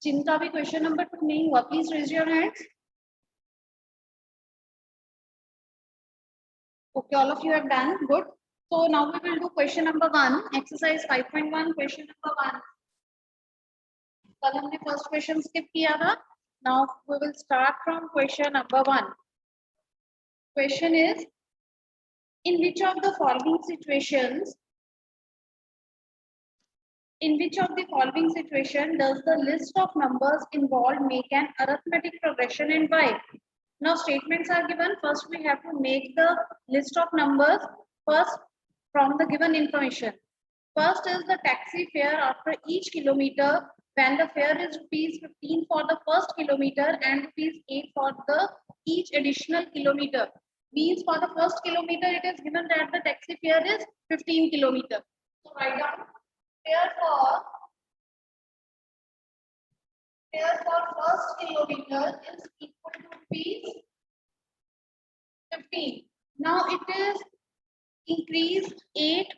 जिनका भी question number 2 नहीं हुआ, please raise your hands. Okay, all of you have done good. So now we will do question number 1, exercise 5.1, question number 1. कल हमने first question skip किया था. Now we will start from question number 1. Question is, in which of the following situations does the list of numbers involved make an arithmetic progression and why? Now statements are given. First we have to make the list of numbers first from the given information. First is the taxi fare after each kilometer, when the fare is ₹15 for the first kilometer and ₹8 for the each additional kilometer. Means for the first kilometer it is given that the taxi fare is 15 kilometer. So write down fare for first kilometer is equal to ₹15. Now it is increased 8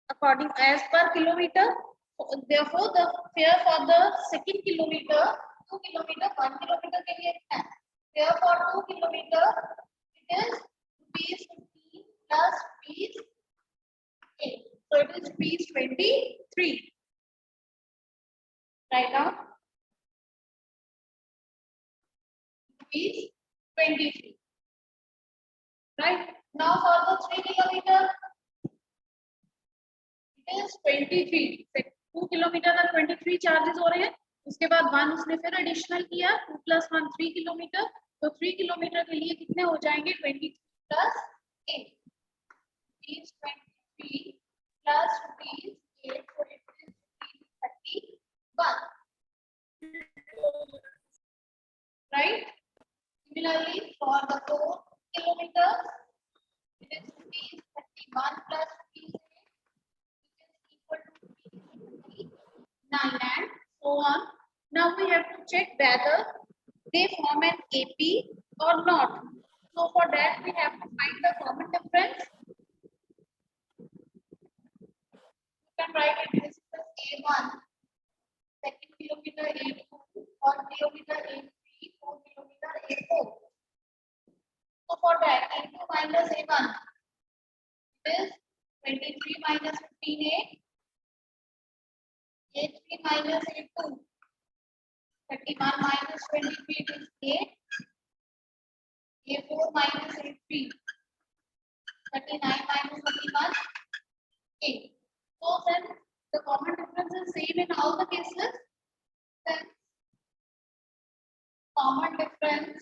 according as per kilometer. Therefore the fare for the second kilometer, 2 kilometer, 1 kilometer के लिए है. Fare for 2 kilometer it is ₹15 plus ₹8. So it is ₹23. Right now ₹23. Right now for the 3 kilometer it is 23. 2 kilometre का 23 charges हो रहे हैं. उसके बाद 1 उसने फिर एडिशनल किया, 2 + 1 3 किलोमीटर. तो 3 किलोमीटर के लिए कितने हो जाएंगे? 23 plus 8 is 23 plus 8, so it is 31. Right? Similarly for the 4 kilometers it is 31 plus 8 is equal to 9 and so on. Now we have to check whether they form an AP or not. So for that we have to find the common difference. You can write it as A1, second kilometer A2, third kilometer A3, fourth kilometer A4. So for that A2 minus A1 is 23 minus 15 8. A3 minus A2, 31 minus 23 is 8. A4 minus A3, 39 minus 31, 8. So then the common difference is same in all the cases. Then common difference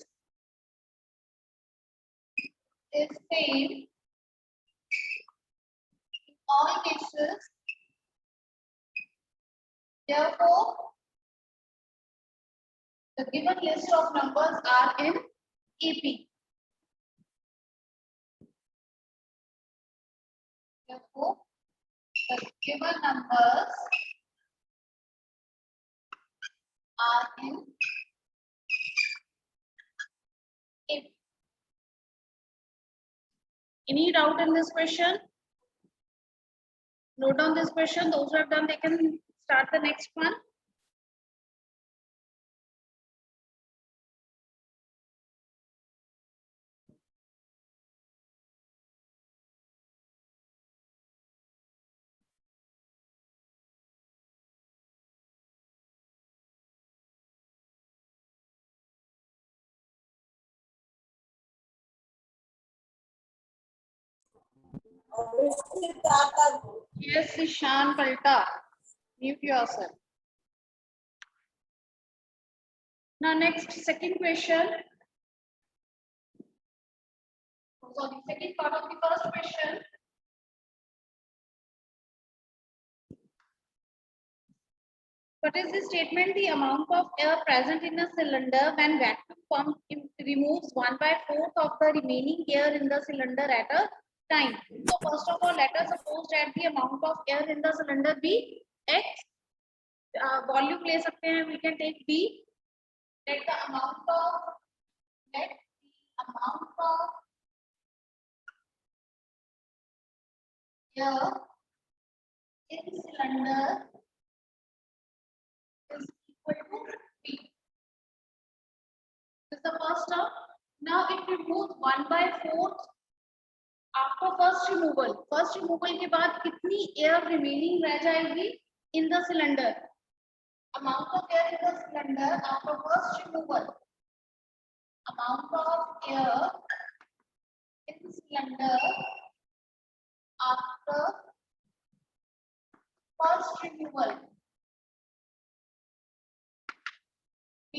is same in all cases. Therefore, the given list of numbers are in AP. Therefore, the given numbers are in AP. Any doubt in this question? Note down this question. Those who have done, they can start the next one. Yes, Ishan Palta. Mute yourself. Now, next, second question. So, the second part of the first question. What is the statement? The amount of air present in a cylinder when vacuum pump removes 1/4 of the remaining air in the cylinder at a time. So first of all, let us suppose that the amount of air in the cylinder be X. Volume ले सकते हैं. We can take B. Let the amount of air in cylinder is equal to B. First removal के बाद कितनी air remaining रह जाएगी in the cylinder? Amount of air in the cylinder after first removal, amount of air in cylinder after first removal. B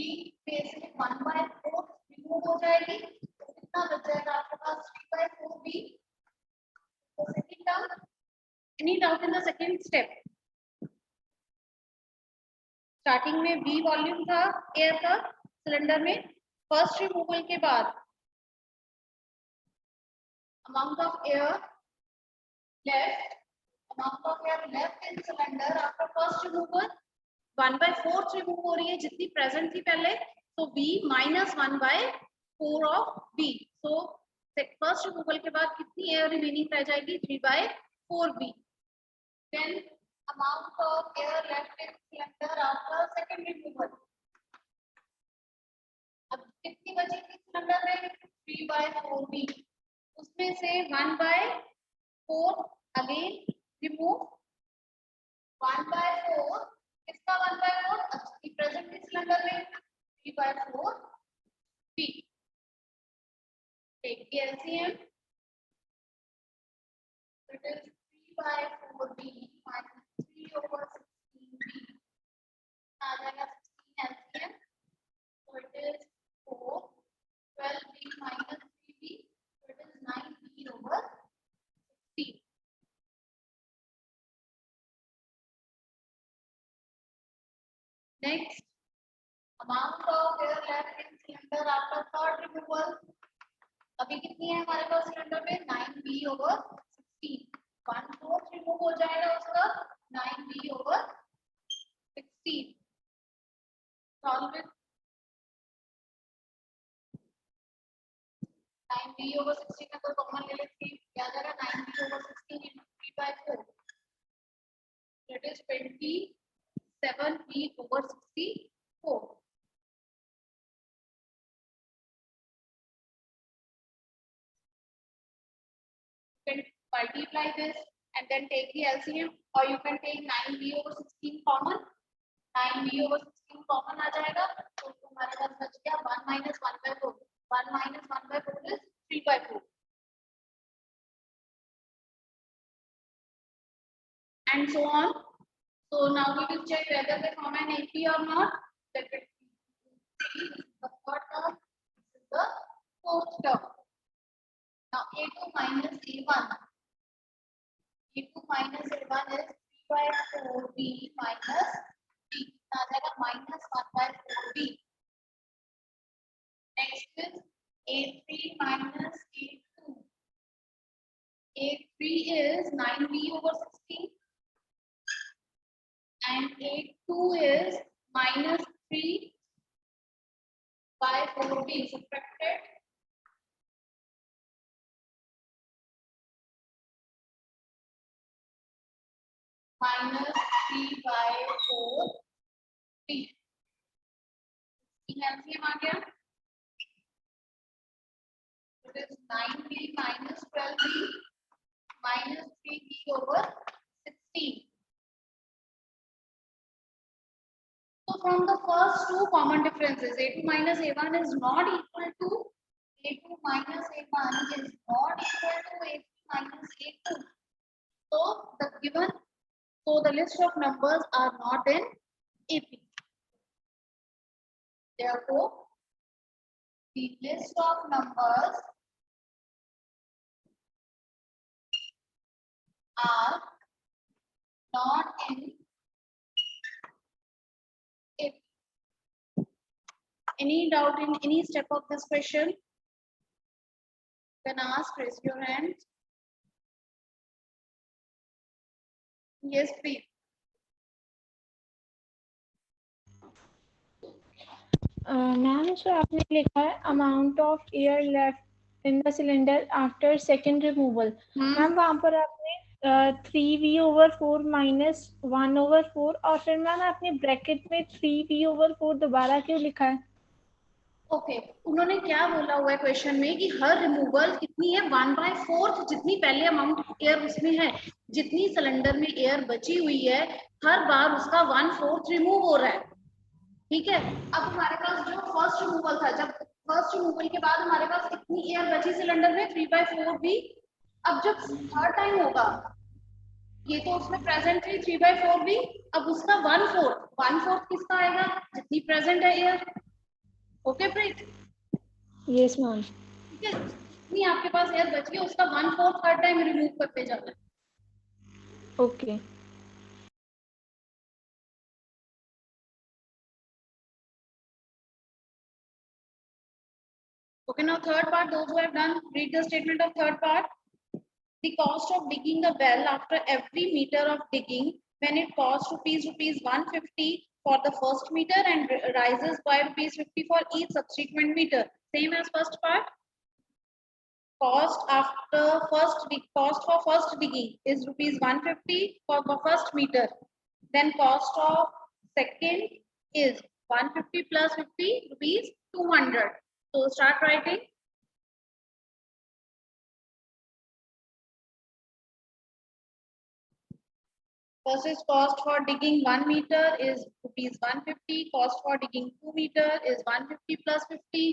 basically 1/4 remove हो जाएगी, तो कितना बच जाएगा आपके पास? 3/4B. तो second term, any doubt in the second step? Starting में B volume था एयर का सिलेंडर में, फर्स्ट रिमूवल के बाद amount of air left in cylinder after first removal 1/4 remove हो रही है जितनी प्रेजेंट थी पहले, तो B minus 1/4 of B. So first removal के बाद कितनी एयर रिमेनिंग रह जाएगी? 3/4B. Then amount of air left in cylinder after second removal. अब कितनी बचेगी सिलेंडर में? 3/4B. उसमें से 1/4 अगेन रिमूव. 1/4 किसका 1/4? अच्छी प्रेजेंट सिलेंडर में 3/4B. Take the LCM. It is 3/4B minus 3/16B. आ जाएगा 16 LCM. So it is 4. 12B minus 3B. So it is 9B/16. Next, amount of air left in cylinder after third removal. अभी कितनी है हमारे पास cylinder में? 9B/16. 1/4 remove हो जाएगा उसका, 9B/16. Solve it. 9B/16 में तो कॉमन ले लेते हैं, क्या आ जाएगा? 9B/16 into 3/4. That is 27B/64. You can multiply this and then take the LCM, or you can take 9B/16 common. 9B/16 common आ जाएगा, तो हमारे पास बच गया 1 minus 1/4. 1 minus 1/4 is 3/4. And so on. So now we will check whether they form an AP or not. Let it be the third term, this is the fourth term. Now A2 minus A1. A2 minus A1 is 3/4B minus B. आ जाएगा minus 1/4B. Next is A3 minus A2. A3 is 9B/16. And A2 is minus 3/4B. Subtracted. Minus 3/4B. LCM आ गया. It is 9B minus 12B minus 3B/16. So from the first two common differences, A2 minus A1 is not equal to A2 minus A1 is not equal to A3 minus A2. So the list of numbers are not in AP. Therefore, the list of numbers are not in AP. Any doubt in any step of this question? You can ask, raise your hand. Yes, please. Ma'am जो आपने लिखा है amount of air left in the cylinder after second removal, ma'am वहाँ पर आपने 3V/4 minus 1/4 और फिर ma'am आपने ब्रैकेट में 3V/4 दोबारा क्यों लिखा है? ओके उन्होंने क्या बोला हुआ है क्वेश्चन में कि हर रिमूवल कितनी है 1/4 जितनी पहले अमाउंट एयर उसमें है, जितनी सिलेंडर में एयर बची हुई है हर बार उसका 1/4 रिमूव हो रहा है। ठीक है, अब हमारे पास जो फर्स्ट रिमूवल था, जब फर्स्ट रिमूवल के बाद हमारे पास कितनी एयर बची सिलेंडर में 3/4 भी। अब जब थर्ड टाइम होगा, ये तो उसमें प्रेजेंट थी 3/4 भी, अब उसका 1/4 किसका आएगा जितनी प्रेजेंट है एयर। ओके प्रीत, यस मैम। ठीक है, जितनी आपके पास एयर बची है उसका 1/4 हर टाइम रिमूव करते जाना है। Okay. Okay, now third part, those who have done, read the statement of third part. The cost of digging a well after every meter of digging, when it costs rupees 150 for the first meter and rises by rupees 50 for each subsequent meter. Same as first part. Cost for first digging is rupees 150 for the first meter. Then cost of second is 150 plus 50 rupees 200. So start writing. First is cost for digging 1 meter is rupees 150. Cost for digging 2 meter is 150 plus 50.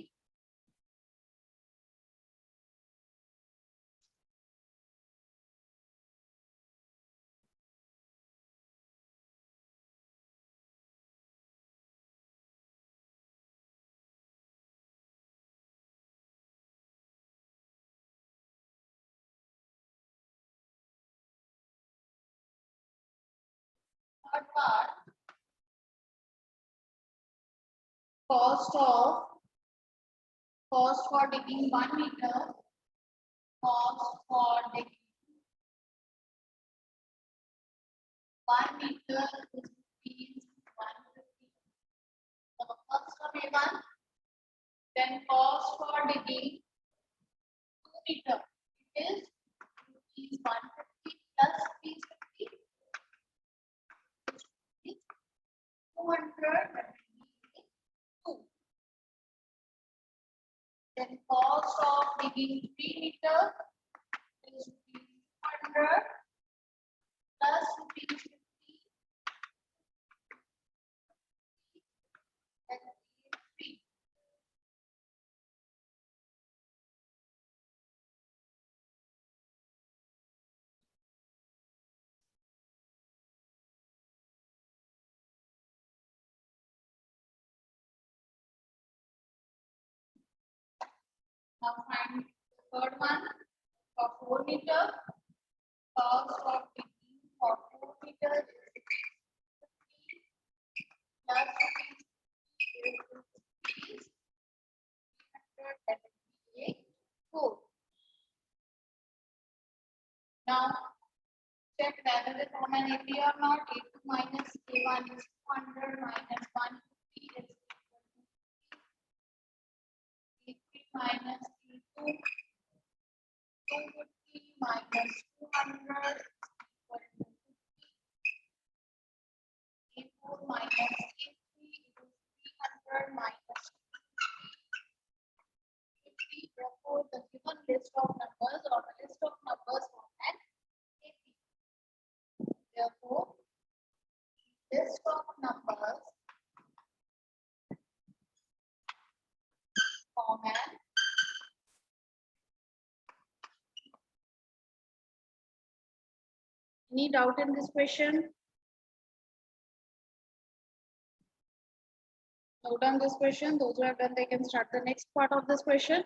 Third part, cost for digging 1 meter, cost for digging 1 meter is rupees 150. So first of A1, then cost for digging 2 meter is rupees 150 plus rupees 50 is 200. Then cost of digging 3 meter is rupees 100 plus rupees 50. Then 3. Now find the third one for 4 meter. Cost of digging for 4 meter is 50 plus rupees 378. 4. Now check whether they form an AP or not. A2 minus A1 is 200 minus 150 is equal to A3 minus A2. 250 minus 200 is equal to 50. A4 minus A3 is 300 minus 50. Therefore, the given list of numbers or the list of numbers form an AP. Therefore, list of numbers form an Any doubt in this question? Note down this question. Those who have done, they can start the next part of this question.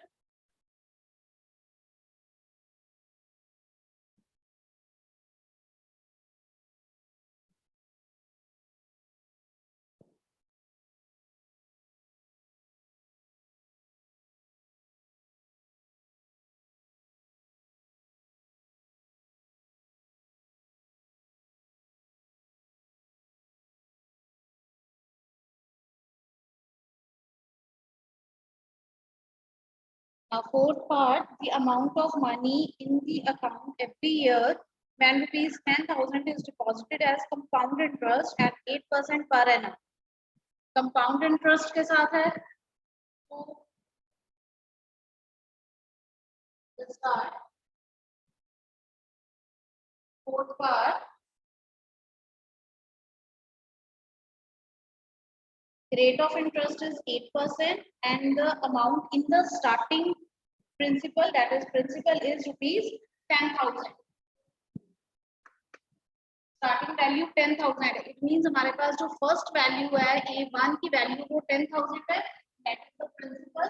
Now, fourth part, the amount of money in the account every year when rupees 10,000 is deposited as compound interest at 8% per annum. Compound interest के साथ है So let's start. Fourth part. Rate of interest is 8% and the amount in the starting principal, that is principal, is rupees 10,000. Starting value 10,000. It means हमारे पास जो first value है A1 की value वो 10,000 है. That is the principal.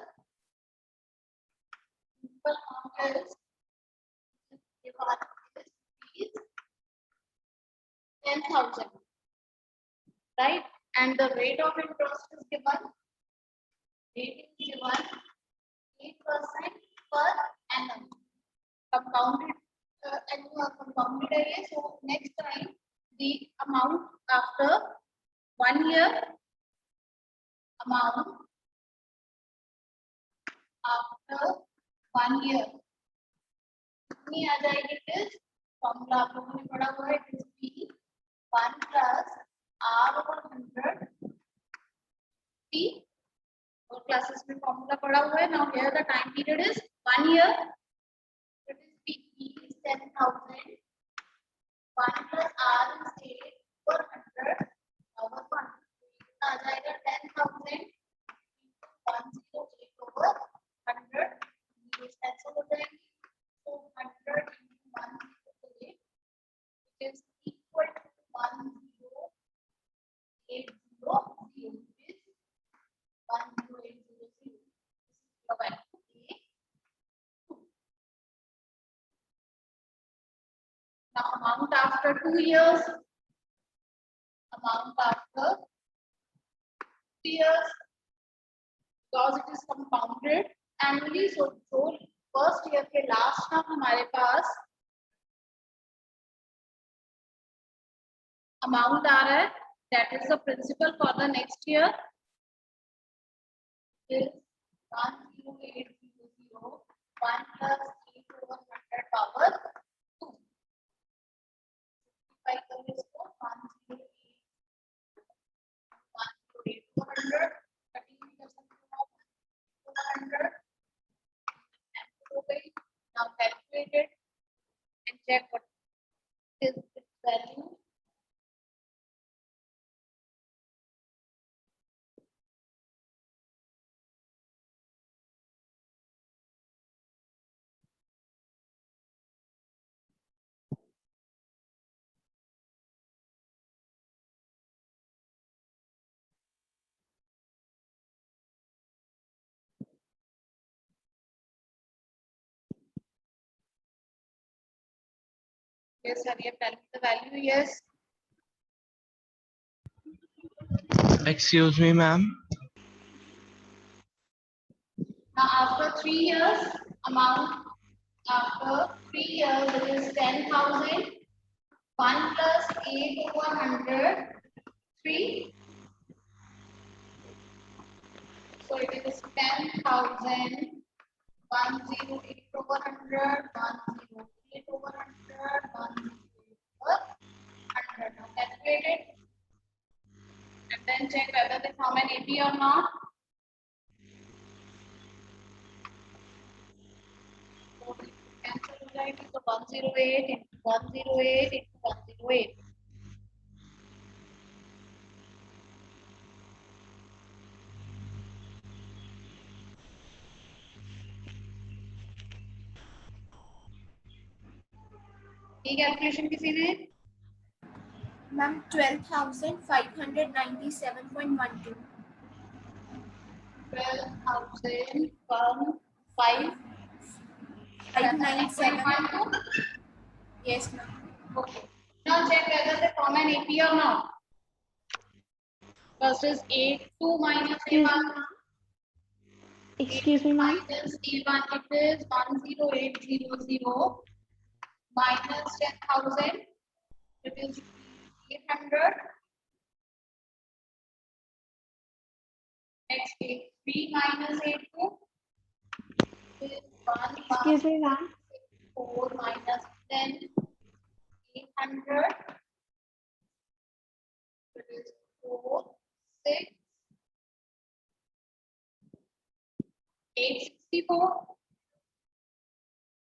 Principal amount is A1 is 10,000. Right? And the rate of interest is given. Rate is given 8% per annum. Compounded annual compounded है. So next time the amount after 1 year, amount after 1 year कितनी आ जाएगी? It is formula आप लोगों ने पढ़ा हुआ है. It is P1 plus R/100 P. और क्लासेस में फॉर्मूला पढ़ा हुआ है. Now here the time period is 1 year. It is P is 10,000. 1 plus R is 8/100 over 1. आ जाएगा 10,000 108/100. ये कैंसिल हो जाएगी. So 100 into 108, it is equal to 10800. It is 10800. This is your value. Now amount after 2 years. Amount after 3 years. Because it is compounded annually, so first year के last में हमारे पास amount आ रहा है. That is the principal for the next year is 10800. 1 plus 8/100 power 2. If I call this 108/100, 108/100. 100. Now calculate it and check what is its value. Yes, sir. You tell me the value. Yes. Excuse me, ma'am. Now after 3 years, amount after 3 years it is 10,000. 1 plus 8/100. 3. So it is 10,000. 108/100. 108/100. 108/100. Now calculate it and then check whether they form an AP or not. So cancel हो जाएगी. So 108 into 108 into 108. ये calculation किसी ने? Ma'am 12,597.12. 12,000 from 5 597. Yes, ma'am. Okay. Now check whether they form an AP or not. First is 8, 2 minus A1. Excuse me, ma'am. Minus A1, it is 10800 minus 10,000. It is 800. Next, 3 minus 82 is 1. Excuse me, ma'am. 4 minus 10, 800. It is 4, 6. 864.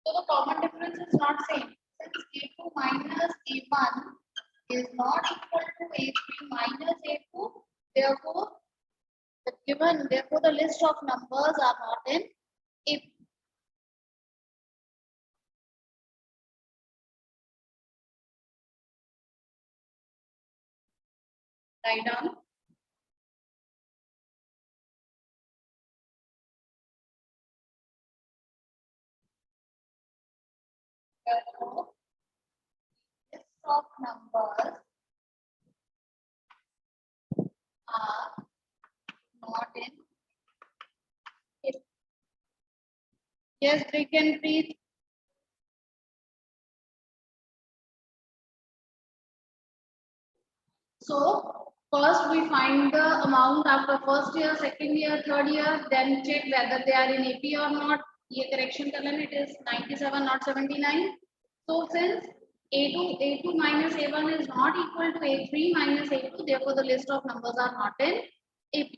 So the common difference is not same. Since A2 minus A1 is not equal to A3 minus A2, therefore the list of numbers are not in AP. Write down. Therefore, list of numbers are not in AP. Yes, we can breathe. So first we find the amount after first year, second year, third year, then check whether they are in AP or not. ये correction कर लेना, it is 97 not 79. So since A2 minus A1 is not equal to A3 minus A2, therefore the list of numbers are not in AP.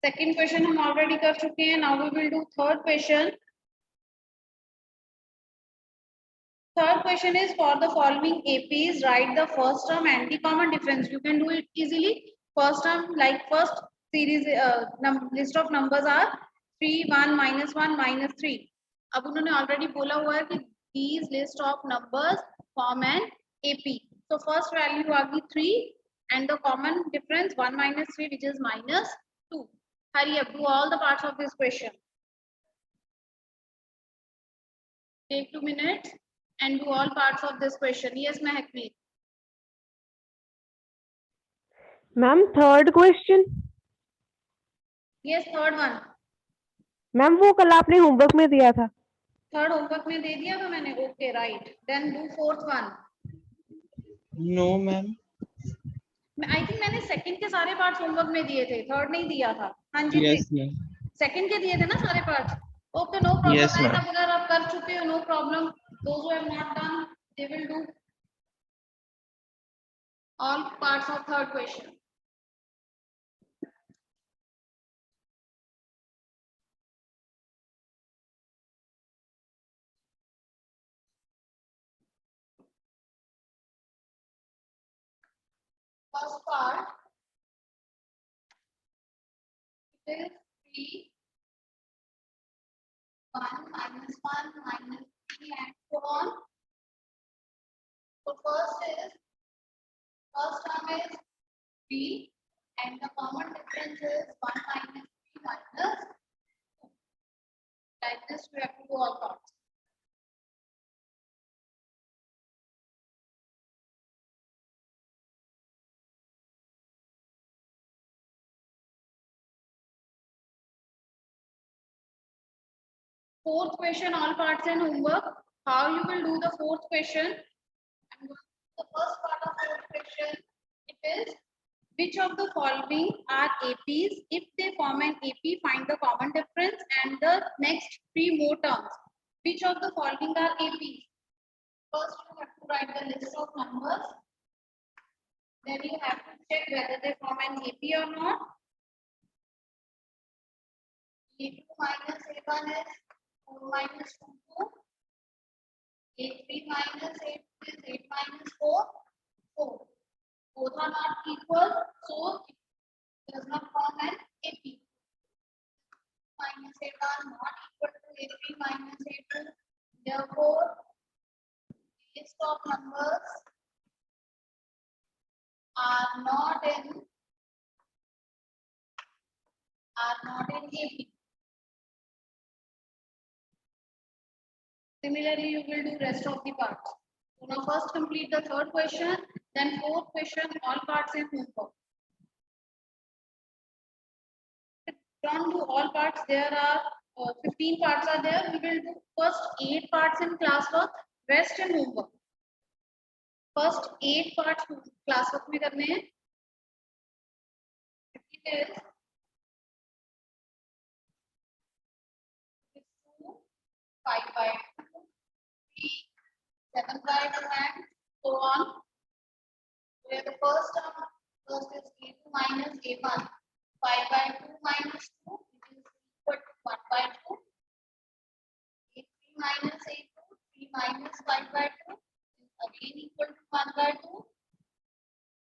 Second question हम already कर चुके हैं. Now we will do third question. Third question is for the following APs, write the first term and the common difference. You can do it easily. First term, like first series list of numbers are 3, 1, -1, -3. अब उन्होंने already बोला हुआ है कि these list of numbers form an AP. So first value आ गई 3 and the common difference 1 minus 3 which is -2. Hurry up, do all the parts of this question. Take 2 minutes and do all parts of this question. Yes, Mahakveer. Ma'am third question. Yes, third one. Ma'am वो कल आपने homework में दिया था. Third homework में दे दिया था मैंने. Okay, right. Then do fourth one. No, ma'am. I think मैंने second के सारे parts homework में दिए थे. Third नहीं दिया था. हाँ जी. Yes, ma'am. Second के दिए थे ना सारे parts. Okay, no problem. Yes, ma'am. ऐसा अगर आप कर चुके हो, no problem. Those who have not done, they will do all parts of third question. First part is 3, 1, -1, -3 and so on. So first term is 3 and the common difference is 1 minus 3 minus 2. Like this we have to do all parts. Fourth question, all parts in homework. How you will do the fourth question? I'm going to the first part of fourth question. It is which of the following are APs? If they form an AP, find the common difference and the next 3 more terms. Which of the following are APs? First, you have to write the list of numbers. Then you have to check whether they form an AP or not. A2 minus A1 is 4 minus 2, 2. A3 minus 8 is 8 minus 4, 4. Both are not equal, so it does not form an AP. Minus A1 not equal to A3 minus A2. Therefore, list of numbers are not in AP. Similarly, you will do rest of the parts. So now first complete the third question, then fourth question, all parts in homework. Don't do all parts. There are 15 parts are there. We will do first 8 parts in classwork, rest in homework. First 8 parts classwork में करने हैं. It is 2, 5 by 2, 3, 7 by 2 and so on. Where the first term, first is A2 minus A1, 5 by 2 minus 2, which is 1 by 2. A3 minus A2, 3 minus 5 by 2 is again equal to 1 by 2.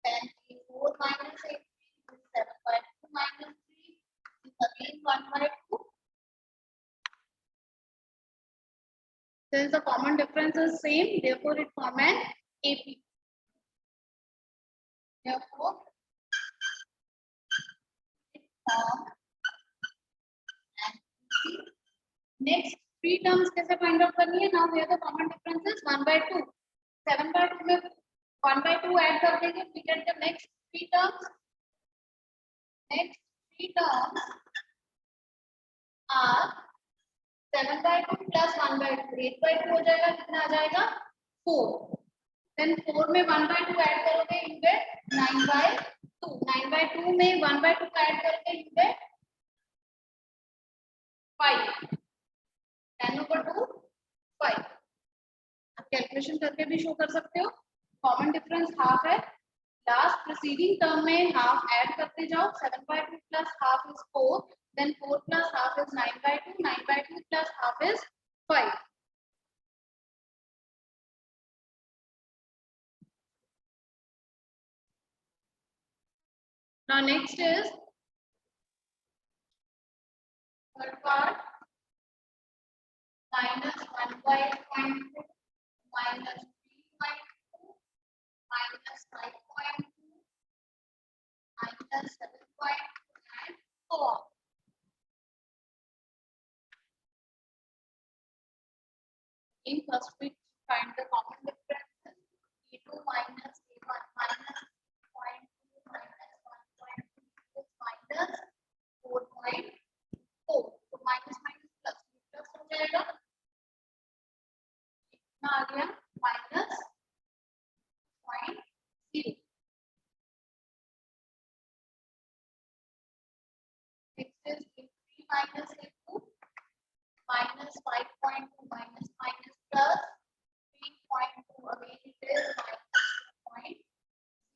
Then A4 minus A3 is 7 by 2 minus 3 is again 1 by 2. Since the common difference is same, therefore it forms an AP. Therefore, it forms an AP. Next, three terms कैसे find out करनी है? Now here the common difference is 1 by 2. 7 by 2 में 1 by 2 add कर देंगे. We get the next three terms. Next three terms are 7 by 2 plus 1 by 2. 8 by 2 हो जाएगा. कितना आ जाएगा? 4. Then 4 में 1 by 2 add करोगे, you get 9 by 2. 9 by 2 में 1 by 2 add करोगे, you get 5. 10 over 2, 5. आप कैलकुलेशन करके भी शो कर सकते हो. कॉमन डिफरेंस हाफ है. लास्ट प्रीसीडिंग टर्म में हाफ ऐड करते जाओ. 7 by 2 plus half is 4. Then 4 plus half is 9 by 2. 9 by 2 plus half is 5. Now next is third part. Minus 1 by 0.2 minus 3 by 2 minus 5.2 minus 7.2 and so on. In first we find the common differences. A2 minus A1 minus 0.2 minus 1.2 is minus 4.4. So minus minus plus plus हो जाएगा. कितना आ गया? minus 0.0. Next is A3 minus A2 minus 5.2 minus minus plus 3.2. Again it is minus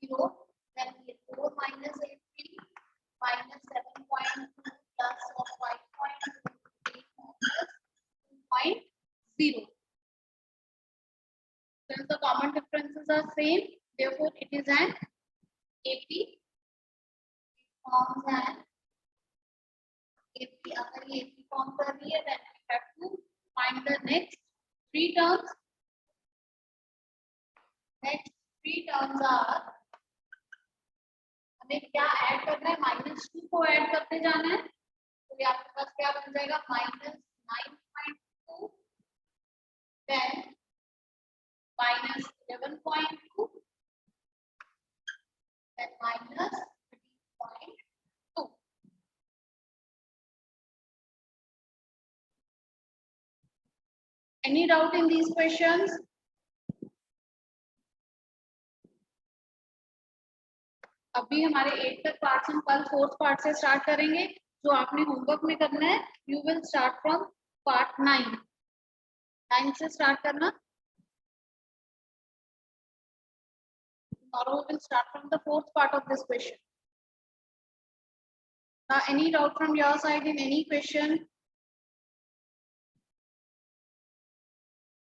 2.0. Then A4 minus A3 minus 7.2 plus of 5.2 minus 2.0. Since the common differences are same, therefore it is an AP. It forms an AP. अगर ये AP form कर रही है, then we have to find the next three terms. Next three terms are, हमें क्या add करना है? -2 को ऐड करते जाना है. तो ये आपके पास क्या बन जाएगा? -9.2, then minus 11.2, then minus 3.2. Any doubt in these questions? अभी हमारे 8 तक पार्ट्स हम कल 4th पार्ट से स्टार्ट करेंगे. जो आपने होमवर्क में करना है, you will start from part 9. 9 से स्टार्ट करना. Tomorrow we will start from the 4th part of this question. Now, any doubt from your side in any question?